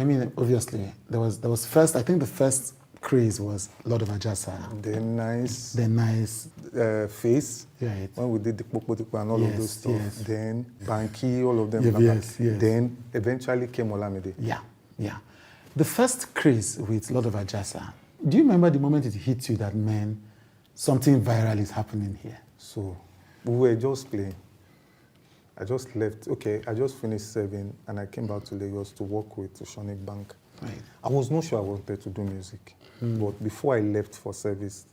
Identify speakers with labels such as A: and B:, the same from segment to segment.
A: mean, obviously, there was first, I think the first craze was Lord of Ajasa.
B: The nice face,
A: right.
B: when we did the Popotipo and all of those stuff.
A: Yes.
B: Then Banki, all of them.
A: Yes.
B: Then eventually came Olamide.
A: Yeah. The first craze with Lord of Ajasa, do you remember the moment it hit you that, man, something viral is happening here?
B: So we were just playing. I just left. Okay, I just finished serving and I came back to Lagos to work with Oceanic Bank.
A: Right.
B: I was not sure I wanted to do music. But before I left for service,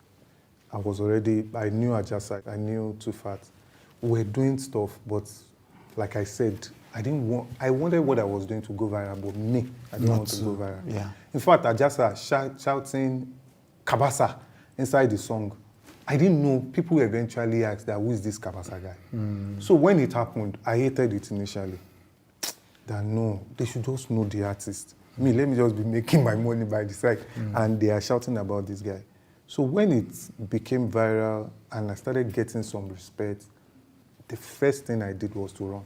B: I knew Ajasa, I knew Too Fat. We were doing stuff, but like I said, I wanted what I was doing to go viral, but me, I didn't want to go viral.
A: Yeah.
B: In fact, Ajasa shouting CABASA inside the song. I didn't know. People eventually asked that, who is this CABASA guy? So when it happened, I hated it initially. That no, they should just know the artist. Let me just be making my money by the side. And they are shouting about this guy. So when it became viral and I started getting some respect, the first thing I did was to run.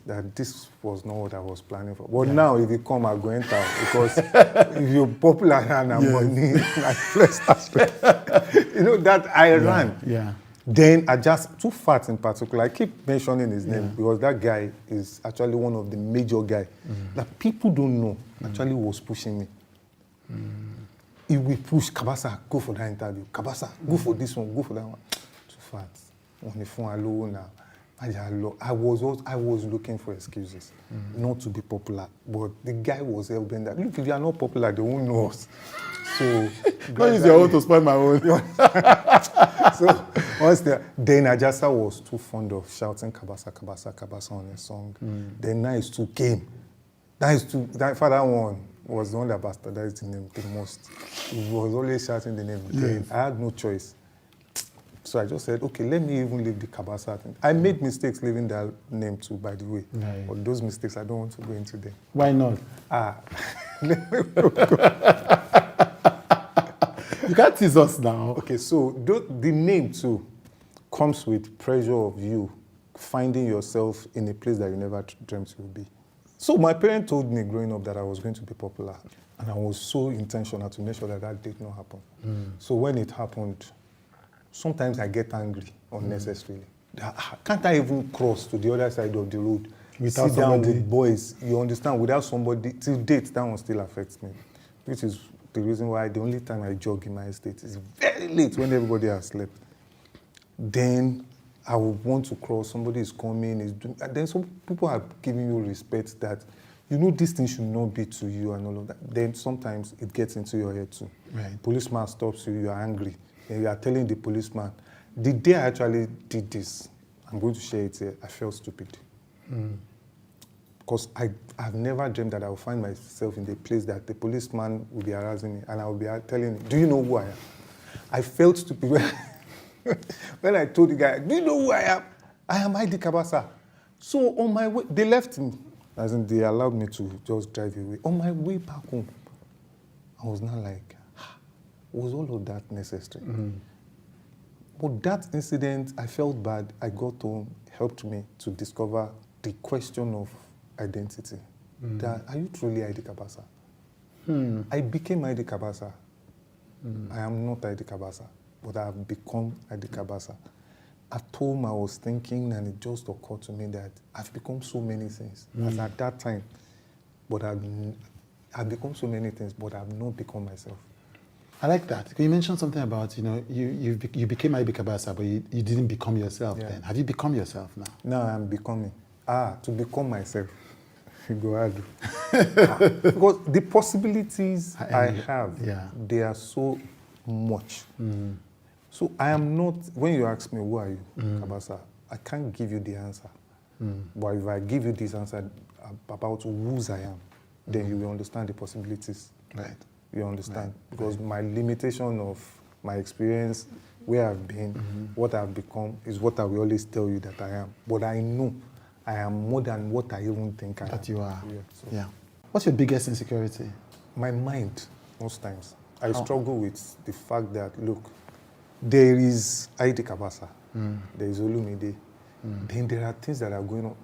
B: That this was not what I was planning for. But now, if you come, I'll go enter. Because if you're popular and I'm money, my first aspect, that I ran.
A: Yeah.
B: Then I just, Too Fat in particular, I keep mentioning his name because that guy is actually one of the major guys that people don't know actually was pushing me. If we push, CABASA, go for that interview. CABASA, go for this one, go for that one. Too Fat. On the phone alone now. I was looking for excuses not to be popular, but the guy was helping that. Look, if you are not popular, they won't know us. So
A: don't use your own to spoil my own.
B: So then Ajasa was too fond of shouting CABASA, CABASA, CABASA on a song. Then Nice 2 came. That one was the one that bastardized the name the most. He was always shouting the name. Then I had no choice. So I just said, okay, let me even leave the CABASA thing. I made mistakes leaving that name too, by the way.
A: Right.
B: But those mistakes, I don't want to go into them.
A: Why not? You can't tease us now.
B: Okay, so the name too comes with pressure of you finding yourself in a place that you never dreamt you would be. So my parents told me growing up that I was going to be popular. And I was so intentional to make sure that that did not happen. So when it happened, sometimes I get angry unnecessarily. Can't I even cross to the other side of the road?
A: Without
B: sit down
A: somebody.
B: with boys, you understand, without somebody, till date, that one still affects me. Which is the reason why the only time I jog in my estate is very late when everybody has slept. Then I would want to cross, somebody is coming, and then some people are giving you respect that, this thing should not be to you and all of that. Then sometimes it gets into your head too.
A: Right.
B: Policeman stops you, you are angry. And you are telling the policeman, the day I actually did this, I'm going to share it here, I felt stupid. Because I've never dreamed that I would find myself in the place that the policeman will be harassing me and I will be telling him, do you know who I am? I felt stupid when I told the guy, do you know who I am? I am ID CABASA. So on my way, they left me. As in, they allowed me to just drive away. On my way back home, I was not like, was all of that necessary? But that incident, I felt bad. I got home, helped me to discover the question of identity. That, are you truly ID CABASA? I became ID CABASA. I am not ID CABASA, but I have become ID CABASA. At home, I was thinking, and it just occurred to me that I've become so many things. As at that time, but I've become so many things, but I've not become myself.
A: I like that. You mentioned something about, you became ID CABASA, but you didn't become yourself then. Have you become yourself now?
B: Now I'm becoming. To become myself. Go ahead. Because the possibilities I have, they are so much. So I am not, when you ask me, who are you, CABASA, I can't give you the answer. But if I give you this answer about whose I am, then you will understand the possibilities.
A: Right.
B: You understand? Because my limitation of my experience, where I've been, what I've become, is what I will always tell you that I am. But I know I am more than what I even think I am.
A: That you are.
B: Yeah.
A: What's your biggest insecurity?
B: My mind, most times. I struggle with the fact that, look, there is ID CABASA, there is Olumide, then there are things that are going on.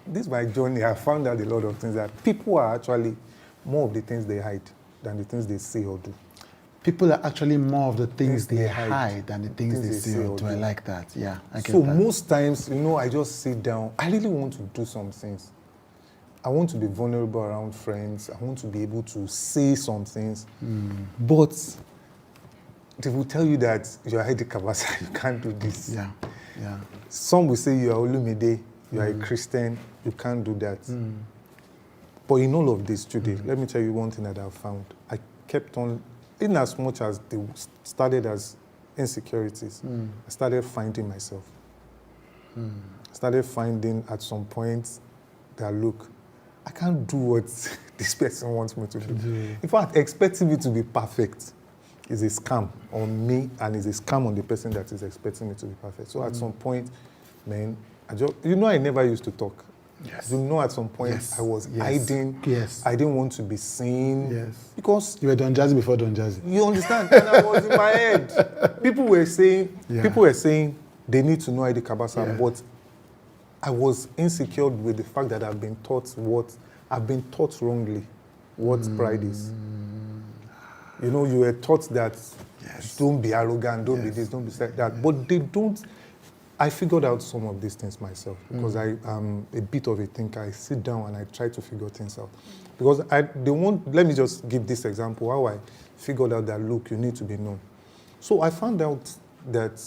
B: this is my journey. I found out a lot of things that people are actually more of the things they hide than the things they say or do.
A: People are actually more of the things they hide than the things they say or do. I like that. Yeah, I get
B: so
A: that.
B: most times, I just sit down. I really want to do some things. I want to be vulnerable around friends. I want to be able to say some things. But they will tell you that you're Heidi CABASA, you can't do this.
A: Yeah, yeah.
B: Some will say you are Olumide, you are a Christian, you can't do that. But in all of this today, let me tell you one thing that I've found. I kept on, in as much as they started as insecurities, I started finding myself. I started finding at some point that, look, I can't do what this person wants me to do. In fact, expecting me to be perfect is a scam on me and is a scam on the person that is expecting me to be perfect. So at some point, man, I never used to talk.
A: Yes.
B: At some point, I was hiding.
A: Yes.
B: I didn't want to be seen.
A: Yes.
B: Because
A: you were Don Jazzy before Don Jazzy.
B: You understand? And I was in my head. People were saying they need to know Heidi CABASA, but I was insecure with the fact that I've been taught wrongly what pride is. You were taught that don't be arrogant, don't be this, don't be that. But they don't. I figured out some of these things myself because I am a bit of a thinker. I sit down and I try to figure things out. Because let me just give this example, how I figured out that, look, you need to be known. So I found out that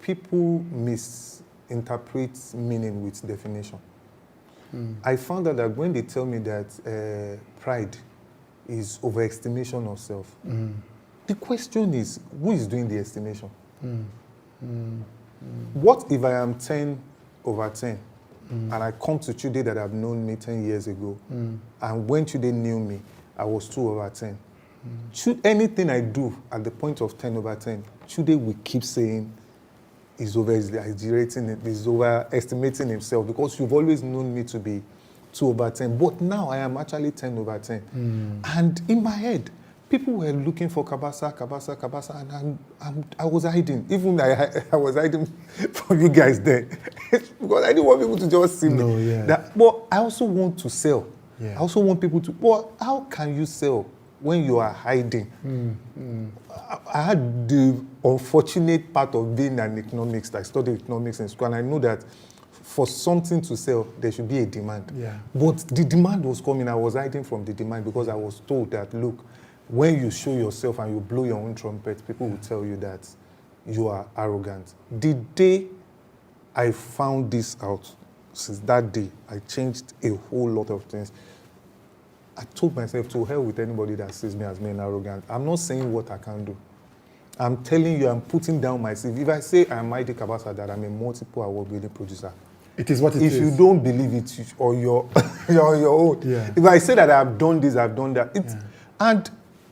B: people misinterpret meaning with definition. I found out that when they tell me that pride is overestimation of self, the question is, who is doing the estimation? What if I am 10 over 10 and I come to Chude that have known me 10 years ago, and when Chude knew me, I was 2 over 10. Should anything I do at the point of 10 over 10, Chude will keep saying he's overestimating himself because you've always known me to be 2 over 10. But now I am actually 10 over 10. And in my head, people were looking for CABASA, and I was hiding. Even I was hiding from you guys then because I didn't want people to just see me. But I also want to sell. I also want people to. But how can you sell when you are hiding? I had the unfortunate part of being an economics. I studied economics in school, and I know that for something to sell, there should be a demand. But the demand was coming. I was hiding from the demand because I was told that, look, when you show yourself and you blow your own trumpet, people will tell you that you are arrogant. The day I found this out, since that day, I changed a whole lot of things. I told myself to hell with anybody that sees me as being arrogant. I'm not saying what I can do. I'm telling you, I'm putting down myself. If I say I'm Heidi CABASA, that I'm a multiple award-winning producer,
A: it is what it is.
B: If you don't believe it, or you're on your own. If I say that I've done this, I've done that. And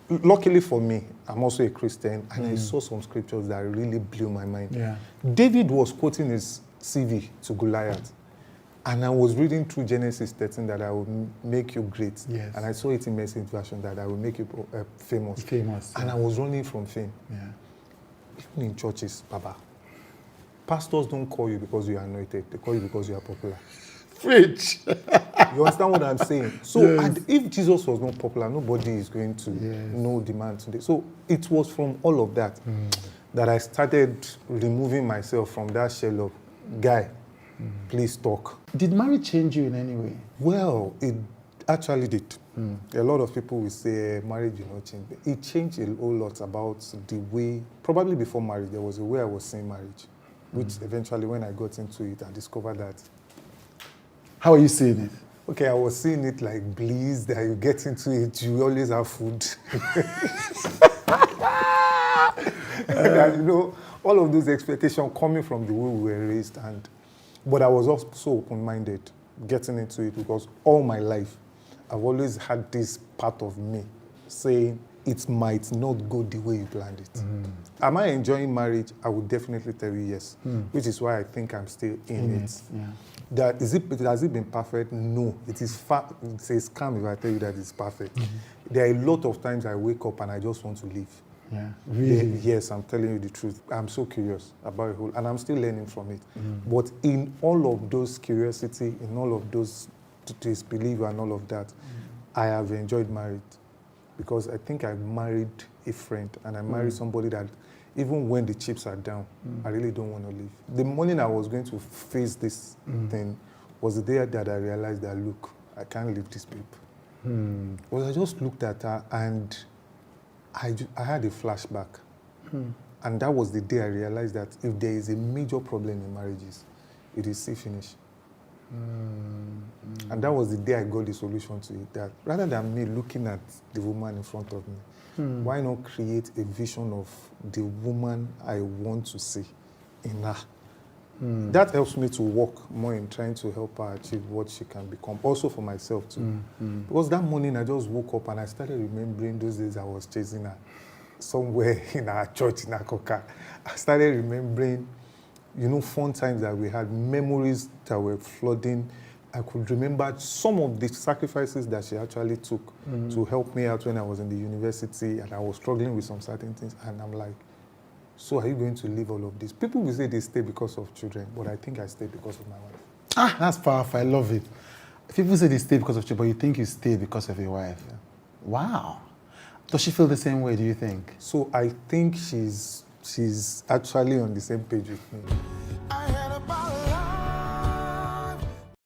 B: luckily for me, I'm also a Christian, and I saw some scriptures that really blew my mind. David was quoting his CV to Goliath. And I was reading through Genesis 13 that I will make you great. And I saw it in Message version that I will make you famous. And I was running from fame. Even in churches, Baba, pastors don't call you because you are anointed. They call you because you are popular.
A: Preach.
B: You understand what I'm saying? So and if Jesus was not popular, nobody is going to know the man today. So it was from all of that that I started removing myself from that shell of, guy, please talk.
A: Did marriage change you in any way?
B: Well, it actually did. A lot of people will say marriage will not change. It changed a whole lot about the way, probably before marriage, there was a way I was seeing marriage, which eventually when I got into it, I discovered that.
A: How are you seeing it?
B: Okay, I was seeing it like bliss, that you get into it, you always have food. And, all of those expectations coming from the way we were raised. But I was also open-minded getting into it because all my life, I've always had this part of me saying it might not go the way you planned it. Am I enjoying marriage? I would definitely tell you yes, which is why I think I'm still in it. Has it been perfect? No. It's a scam if I tell you that it's perfect. There are a lot of times I wake up and I just want to leave.
A: Yeah, really.
B: Yes, I'm telling you the truth. I'm so curious about it whole, and I'm still learning from it. But in all of those curiosity, in all of those disbelief and all of that, I have enjoyed marriage because I think I married a friend and I married somebody that even when the chips are down, I really don't want to leave. The morning I was going to face this thing was the day that I realized that, look, I can't leave this babe. Well, I just looked at her and I had a flashback. And that was the day I realized that if there is a major problem in marriages, it is see finish. And that was the day I got the solution to it. That rather than me looking at the woman in front of me, why not create a vision of the woman I want to see in her? That helps me to work more in trying to help her achieve what she can become. Also for myself too. Because that morning I just woke up and I started remembering those days I was chasing her somewhere in our church in Akoka. I started remembering, fun times that we had, memories that were flooding. I could remember some of the sacrifices that she actually took to help me out when I was in the university and I was struggling with some certain things. And I'm like, so are you going to leave all of this? People will say they stay because of children, but I think I stay because of my wife.
A: That's powerful. I love it. People say they stay because of children, but you think you stay because of your wife.
B: Yeah.
A: Wow. Does she feel the same way, do you think?
B: So I think she's actually on the same page with me.